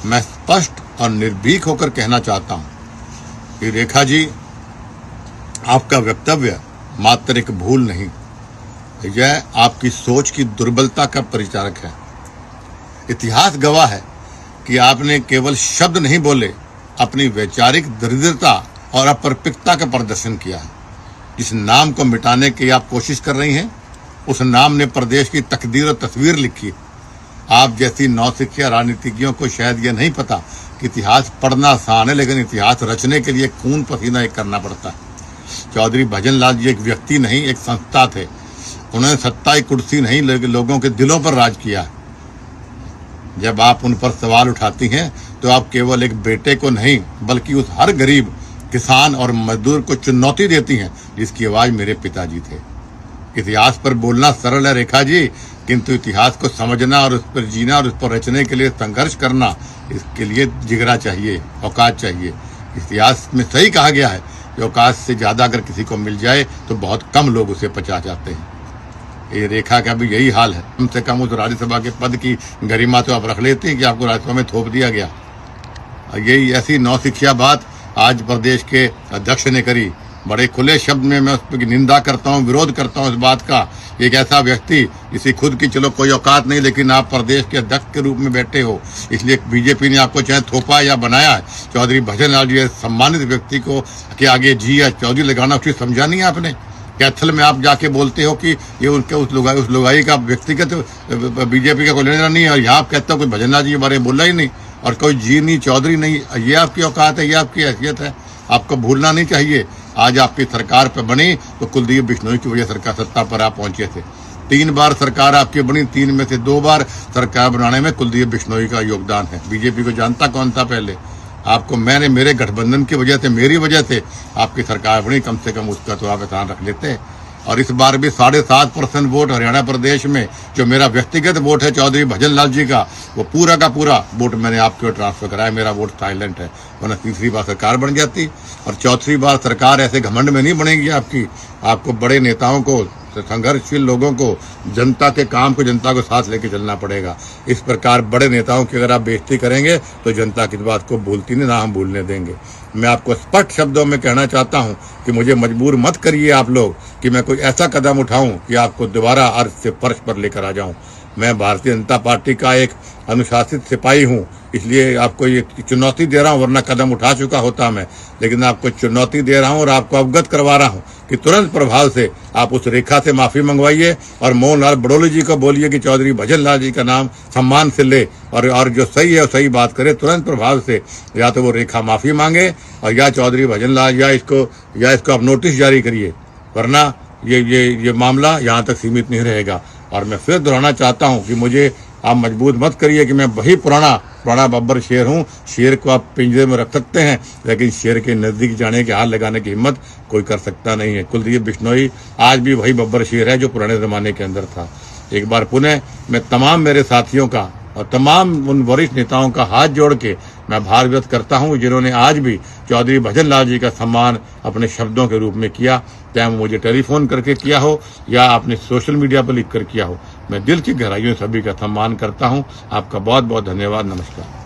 मैं स्पष्ट और निर्भीक होकर कहना चाहता हूं कि रेखा जी, आपका वक्तव्य मात्र एक भूल नहीं, यह आपकी सोच की दुर्बलता का परिचारक है। इतिहास गवाह है कि आपने केवल शब्द नहीं बोले, अपनी वैचारिक दरिद्रता और अपरिपक्वता का प्रदर्शन किया है। जिस नाम को मिटाने की आप कोशिश कर रही हैं, उस नाम ने प्रदेश की तकदीर और तस्वीर लिखी। आप जैसी नौसिखिया राजनीतिज्ञों को शायद यह नहीं पता कि इतिहास पढ़ना आसान है, लेकिन इतिहास रचने के लिए खून पसीना एक करना पड़ता है। चौधरी भजनलाल जी एक व्यक्ति नहीं, एक संस्था थे। उन्होंने सत्ता की कुर्सी नहीं, लोगों के दिलों पर राज किया है। जब आप उन पर सवाल उठाती हैं तो आप केवल एक बेटे को नहीं, बल्कि उस हर गरीब, किसान और मजदूर को चुनौती देती हैं जिसकी आवाज मेरे पिताजी थे। इतिहास पर बोलना सरल है रेखा जी, किंतु इतिहास को समझना और उस पर जीना और उस पर रचने के लिए संघर्ष करना, इसके लिए जिगरा चाहिए, औकात चाहिए। इतिहास में सही कहा गया है कि औकात से ज्यादा अगर किसी को मिल जाए तो बहुत कम लोग उसे पचा जाते हैं। ये रेखा का भी यही हाल है। कम से कम उस राज्यसभा के पद की गरिमा तो आप रख लेते हैं कि आपको राज्यसभा में थोप दिया गया। यही ऐसी नौसिखिया बात आज प्रदेश के अध्यक्ष ने करी। बड़े खुले शब्द में मैं उस पर निंदा करता हूं, विरोध करता हूं इस बात का। एक ऐसा व्यक्ति जिसे खुद की चलो कोई औकात नहीं, लेकिन आप प्रदेश के अध्यक्ष के रूप में बैठे हो, इसलिए बीजेपी ने आपको चाहे थोपा या बनाया है। चौधरी भजनलाल जी सम्मानित व्यक्ति को के आगे जी या चौधरी लगाना उचित समझा नहीं आपने। कैथल में आप जाके बोलते हो कि ये उनके उस लुगाई का व्यक्तिगत बीजेपी का कोई लेना नहीं है, और यहाँ आप कहते हो कोई भजनलाल जी के बारे में बोला ही नहीं, और कोई जी नहीं, चौधरी नहीं। ये आपकी औकात है, ये आपकी हैसियत है, आपको भूलना नहीं चाहिए। आज आपकी सरकार पर बनी तो कुलदीप बिश्नोई की वजह सरकार सत्ता पर आप पहुंचे थे। 3 बार सरकार आपकी बनी, 3 में से 2 बार सरकार बनाने में कुलदीप बिश्नोई का योगदान है। बीजेपी को जानता कौन था पहले? आपको मैंने मेरे गठबंधन की वजह से, मेरी वजह से आपकी सरकार बनी, कम से कम उसका तो आप एहसान रख लेते। और इस बार भी 7.5% वोट हरियाणा प्रदेश में, जो मेरा व्यक्तिगत वोट है चौधरी भजनलाल जी का, वो पूरा का पूरा वोट मैंने आपके ओर ट्रांसफर कराया। मेरा वोट साइलेंट है, वरना तीसरी बार सरकार बन जाती। और चौथी बार सरकार ऐसे घमंड में नहीं बनेगी आपकी। आपको बड़े नेताओं को, संघर्षशील लोगों को, जनता के काम को, जनता को साथ लेके चलना पड़ेगा। इस प्रकार बड़े नेताओं की अगर आप बेइज्जती करेंगे तो जनता की बात को भूलती नहीं, ना हम भूलने देंगे। मैं आपको स्पष्ट शब्दों में कहना चाहता हूं कि मुझे मजबूर मत करिए आप लोग कि मैं कोई ऐसा कदम उठाऊं कि आपको दोबारा अर्श से फर्श पर लेकर आ जाऊं। मैं भारतीय जनता पार्टी का एक अनुशासित सिपाही हूं, इसलिए आपको ये चुनौती दे रहा हूं, वरना कदम उठा चुका होता मैं। लेकिन आपको चुनौती दे रहा हूं और आपको अवगत करवा रहा हूं कि तुरंत प्रभाव से आप उस रेखा से माफी मंगवाइए और मोहन लाल बड़ोली जी को बोलिए कि चौधरी भजनलाल जी का नाम सम्मान से ले, और जो सही है वो सही बात करे। तुरंत प्रभाव से या तो वो रेखा माफी मांगे और या चौधरी भजनलाल या इसको आप नोटिस जारी करिए, वरना ये मामला यहाँ तक सीमित नहीं रहेगा। और मैं फिर दोहराना चाहता हूँ कि मुझे आप मजबूर मत करिए कि मैं वही पुराना बब्बर शेर हूँ। शेर को आप पिंजरे में रख सकते हैं, लेकिन शेर के नजदीक जाने के हाथ लगाने की हिम्मत कोई कर सकता नहीं है। कुलदीप बिश्नोई आज भी वही बब्बर शेर है जो पुराने जमाने के अंदर था। एक बार पुनः मैं तमाम मेरे साथियों का और तमाम उन वरिष्ठ नेताओं का हाथ जोड़ के मैं आभार व्यक्त करता हूं जिन्होंने आज भी चौधरी भजनलाल जी का सम्मान अपने शब्दों के रूप में किया, चाहे मुझे टेलीफोन करके किया हो या आपने सोशल मीडिया पर लिखकर किया हो। मैं दिल की गहराइयों सभी का सम्मान करता हूं। आपका बहुत बहुत धन्यवाद। नमस्कार।